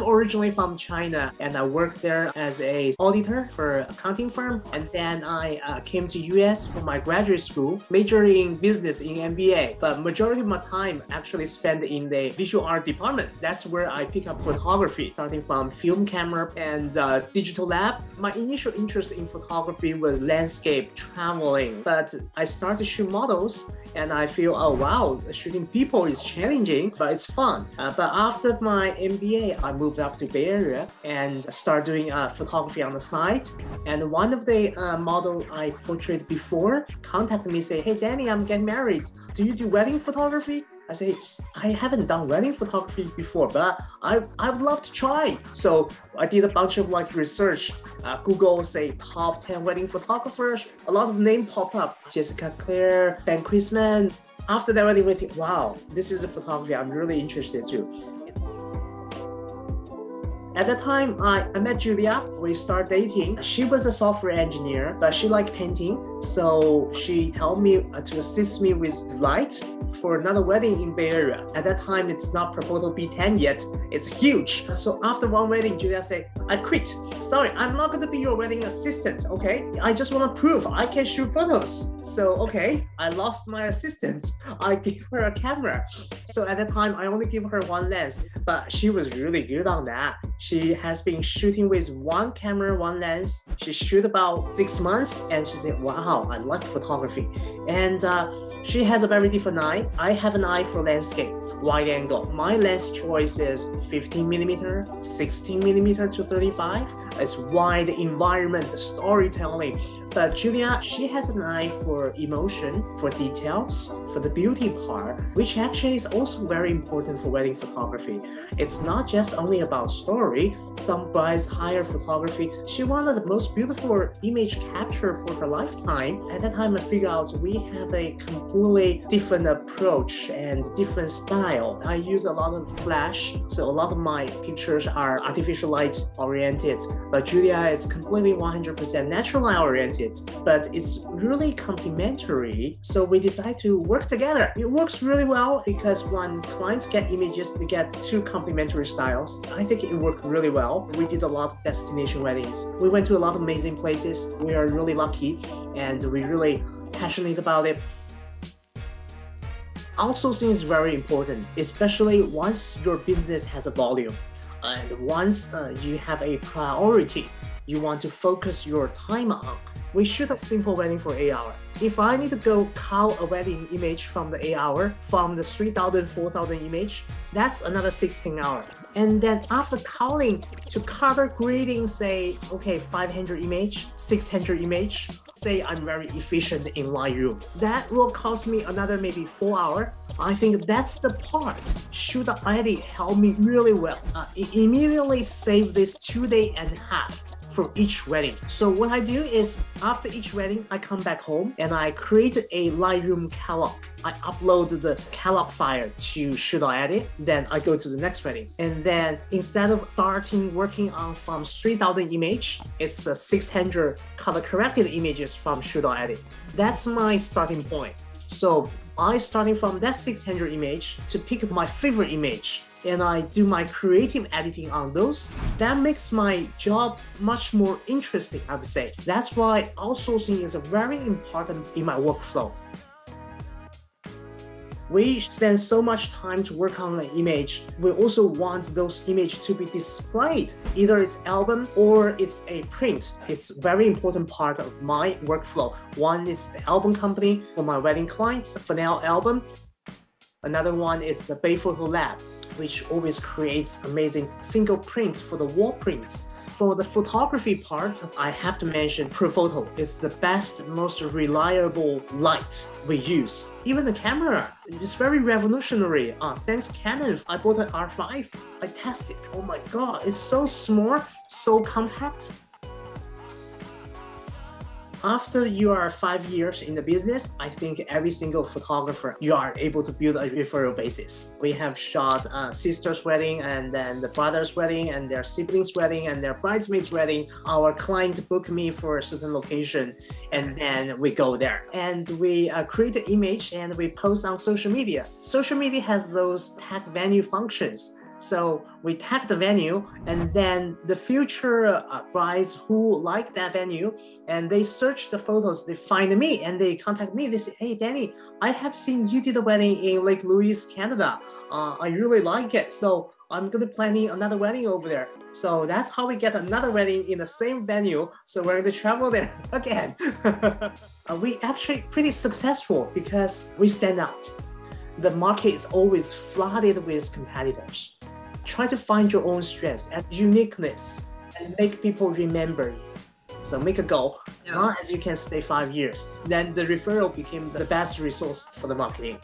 originally from China, and I worked there as an auditor for an accounting firm. And then I came to US for my graduate school, majoring in business in MBA. But majority of my time actually spent in the visual art department. That's where I pick up photography, starting from film camera and digital lab. My initial interest in photography was landscape, traveling, but I started to shoot models and I feel, oh wow, shooting people is challenging, but it's fun. But after my MBA, I moved up to Bay Area and started doing photography on the side. And one of the model I portrayed before contacted me, say, hey Danny, I'm getting married. Do you do wedding photography? I say, I haven't done wedding photography before, but I would love to try. So I did a bunch of research, Google, say top 10 wedding photographers. A lot of names pop up, Jessica Claire, Ben Chrisman. After that wedding, we think, wow, this is a photography I'm really interested too. At the time, I met Julia. We started dating. She was a software engineer, but she liked painting. So she helped me to assist me with lights for another wedding in Bay Area. At that time, it's not Profoto B10 yet. It's huge. So after one wedding, Julia said, I quit. Sorry, I'm not going to be your wedding assistant, okay? I just want to prove I can shoot photos. So, okay, I lost my assistant. I gave her a camera. So at that time, I only gave her one lens, but she was really good on that. She has been shooting with one camera, one lens. She shoot about 6 months and she said, wow, I like photography. And she has a very different eye. I have an eye for landscape, wide angle. My lens choice is 15mm, 16mm to 35. It's wide environment storytelling. But Julia, she has an eye for emotion, for details, for the beauty part, which actually is also very important for wedding photography. It's not just only about story. Some brides hire photography. She wanted the most beautiful image capture for her lifetime. At that time, I figured out we have a completely different approach and different style. I use a lot of flash, so a lot of my pictures are artificial light oriented, but Julia is completely 100% natural light oriented. But it's really complementary. So we decide to work together. It works really well because when clients get images, they get two complementary styles. I think it worked really well. We did a lot of destination weddings. We went to a lot of amazing places. We are really lucky and we're really passionate about it. Outsourcing is very important, especially once your business has a volume and once you have a priority you want to focus your time on. We shoot a simple wedding for 8 hours. If I need to go cull a wedding image from the 8 hours, from the 3,000, 4,000 image, that's another 16 hours. And then after culling, to color grading, say, okay, 500 image, 600 image, say I'm very efficient in Lightroom. That will cost me another maybe 4 hours. I think that's the part ShootDotEdit helped me really well. It immediately saved this 2.5 days for each wedding. So what I do is after each wedding, I come back home and I create a Lightroom catalog. I upload the catalog file to ShootDotEdit, then I go to the next wedding. And then instead of starting working on from 3,000 image, it's 600 color corrected images from ShootDotEdit. That's my starting point. So I starting from that 600 image to pick my favorite image. And I do my creative editing on those. That makes my job much more interesting, I would say. That's why outsourcing is very important in my workflow. We spend so much time to work on an image. We also want those images to be displayed. Either it's album or it's a print. It's a very important part of my workflow. One is the album company for my wedding clients, Fennel album. Another one is the bayphoto lab, which always creates amazing single prints for the wall prints. For the photography part, I have to mention Profoto is the best, most reliable light we use. Even the camera is very revolutionary. Thanks Canon, I bought an R5. I tested. Oh my God, it's so small, so compact. After you are 5 years in the business, I think every single photographer, you are able to build a referral basis. We have shot sister's wedding and then the brother's wedding and their siblings' wedding and their bridesmaids' wedding. Our client booked me for a certain location and then we go there. And we create an image and we post on social media. Social media has those tag venue functions. So we tag the venue, and then the future brides who like that venue, and they search the photos, they find me, and they contact me. They say, hey, Danny, I have seen you did a wedding in Lake Louise, Canada. I really like it. So I'm going to planning another wedding over there. So that's how we get another wedding in the same venue. So we're going to travel there again. We actually pretty successful because we stand out. The market is always flooded with competitors. Try to find your own strengths and uniqueness and make people remember you. So make a goal. As long as you can stay 5 years, then the referral became the best resource for the marketing.